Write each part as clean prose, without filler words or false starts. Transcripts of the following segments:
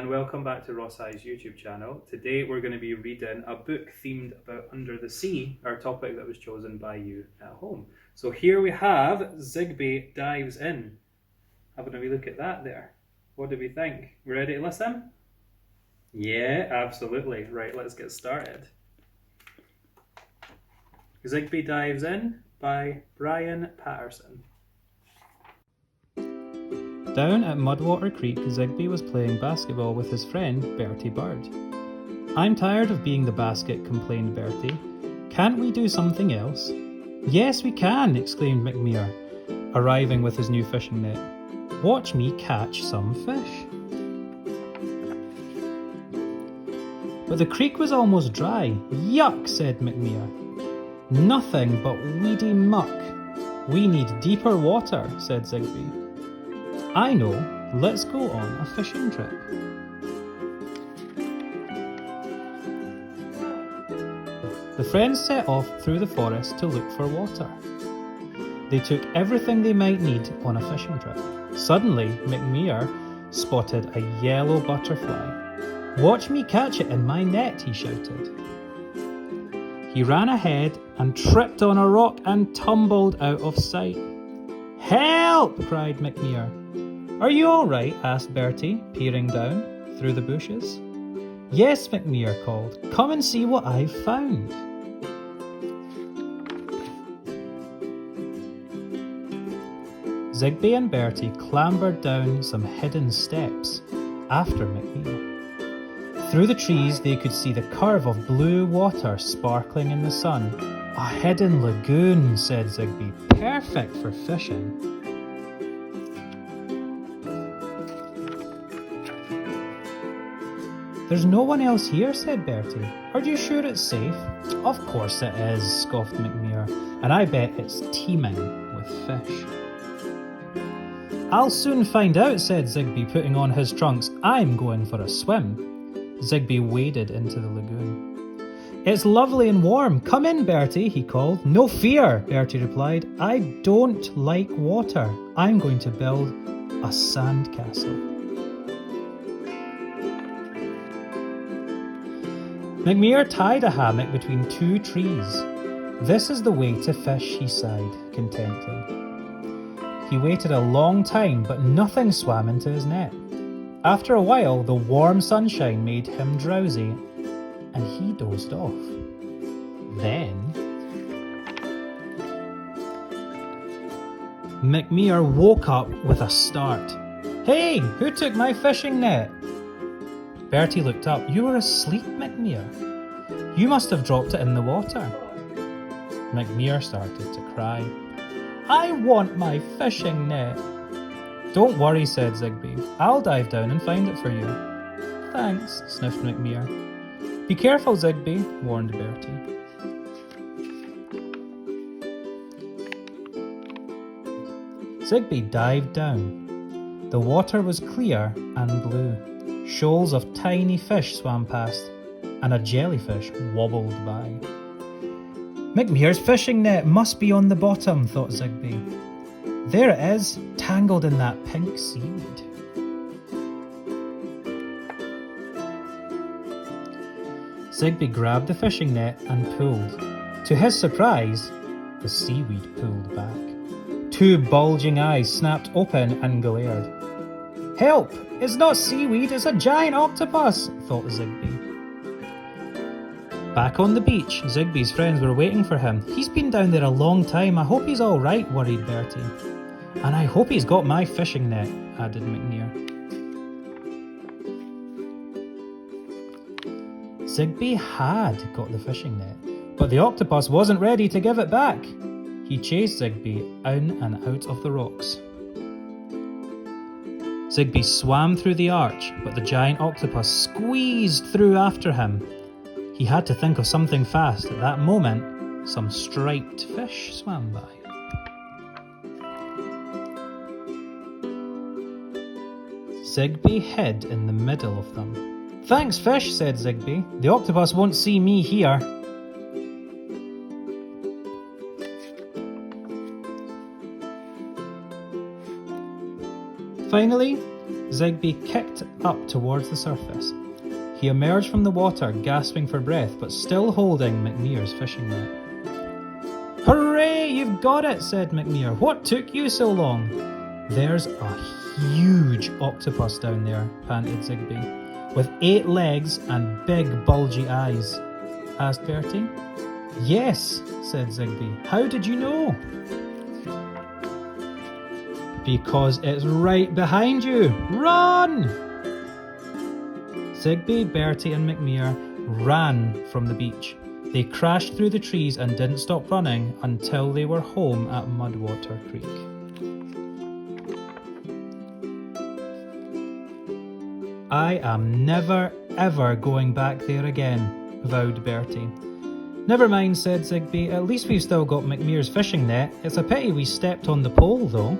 and welcome back to Ross High's YouTube channel. Today we're going to be reading a book themed about under the sea, our topic that was chosen by you at home. So here we have Zigby Dives In. Having a wee look at that there. What do we think? We ready to listen? Yeah, absolutely. Right, let's get started. Zigby Dives In by Brian Patterson. Down at Mudwater Creek, Zigby was playing basketball with his friend, Bertie Bird. "I'm tired of being the basket," complained Bertie. "Can't we do something else?" "Yes, we can," exclaimed McMear, arriving with his new fishing net. "Watch me catch some fish." But the creek was almost dry. "Yuck," said McMear. "Nothing but weedy muck. We need deeper water," said Zigby. "I know, let's go on a fishing trip." The friends set off through the forest to look for water. They took everything they might need on a fishing trip. Suddenly, McMear spotted a yellow butterfly. "Watch me catch it in my net," he shouted. He ran ahead and tripped on a rock and tumbled out of sight. "Help!" cried McMear. "Are you all right?" asked Bertie, peering down through the bushes. "Yes," McMear called. "Come and see what I've found." Zigby and Bertie clambered down some hidden steps after McMear. Through the trees they could see the curve of blue water sparkling in the sun. "A hidden lagoon," said Zigby. "Perfect for fishing." "There's no one else here," said Bertie. "Are you sure it's safe?" "Of course it is," scoffed McMear, "and I bet it's teeming with fish." "I'll soon find out," said Zigby, putting on his trunks. "I'm going for a swim." Zigby waded into the lagoon. "It's lovely and warm. Come in, Bertie," he called. "No fear," Bertie replied. "I don't like water. I'm going to build a sandcastle." McMear tied a hammock between two trees. "This is the way to fish," he sighed contentedly. He waited a long time, but nothing swam into his net. After a while, the warm sunshine made him drowsy, and he dozed off. Then McMear woke up with a start. "Hey, who took my fishing net?" Bertie looked up. "You were asleep, McMear. You must have dropped it in the water." McMear started to cry. "I want my fishing net." "Don't worry," said Zigby. "I'll dive down and find it for you." "Thanks," sniffed McMear. "Be careful, Zigby," warned Bertie. Zigby dived down. The water was clear and blue. Shoals of tiny fish swam past, and a jellyfish wobbled by. "McMear's fishing net must be on the bottom," thought Zigby. "There it is, tangled in that pink seaweed." Zigby grabbed the fishing net and pulled. To his surprise, the seaweed pulled back. Two bulging eyes snapped open and glared. "Help! It's not seaweed, it's a giant octopus," thought Zigby. Back on the beach, Zigby's friends were waiting for him. "He's been down there a long time. I hope he's all right," worried Bertie. "And I hope he's got my fishing net," added McMear. Zigby had got the fishing net, but the octopus wasn't ready to give it back. He chased Zigby in and out of the rocks. Zigby swam through the arch, but the giant octopus squeezed through after him. He had to think of something fast. At that moment, some striped fish swam by. Zigby hid in the middle of them. "Thanks, fish," said Zigby. "The octopus won't see me here." Finally, Zigby kicked up towards the surface. He emerged from the water, gasping for breath, but still holding McMear's fishing net. "Hooray! You've got it," said McMear. "What took you so long?" "There's a huge octopus down there," panted Zigby. "With 8 legs and big bulgy eyes," asked Bertie. "Yes," said Zigby. "How did you know?" "Because it's right behind you. Run!" Zigby, Bertie and McMear ran from the beach. They crashed through the trees and didn't stop running until they were home at Mudwater Creek. "I am never ever going back there again," vowed Bertie. "Never mind," said Zigby. "At least we've still got McMear's fishing net. It's a pity we stepped on the pole, though."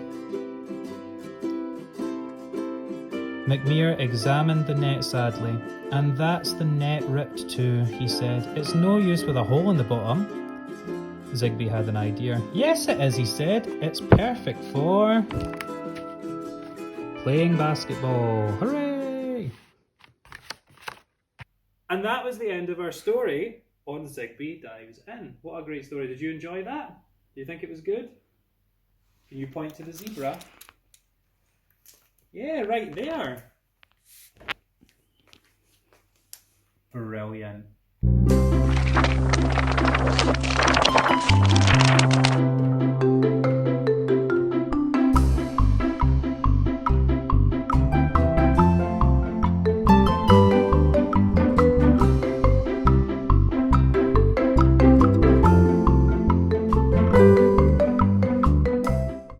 McMear examined the net sadly. "And that's the net ripped too," he said. "It's no use with a hole in the bottom." Zigby had an idea. "Yes, it is," he said. "It's perfect for playing basketball. Hooray!" And that was the end of our story on Zigby Dives In. What a great story. Did you enjoy that? Do you think it was good? Can you point to the zebra? Yeah, right there. Brilliant.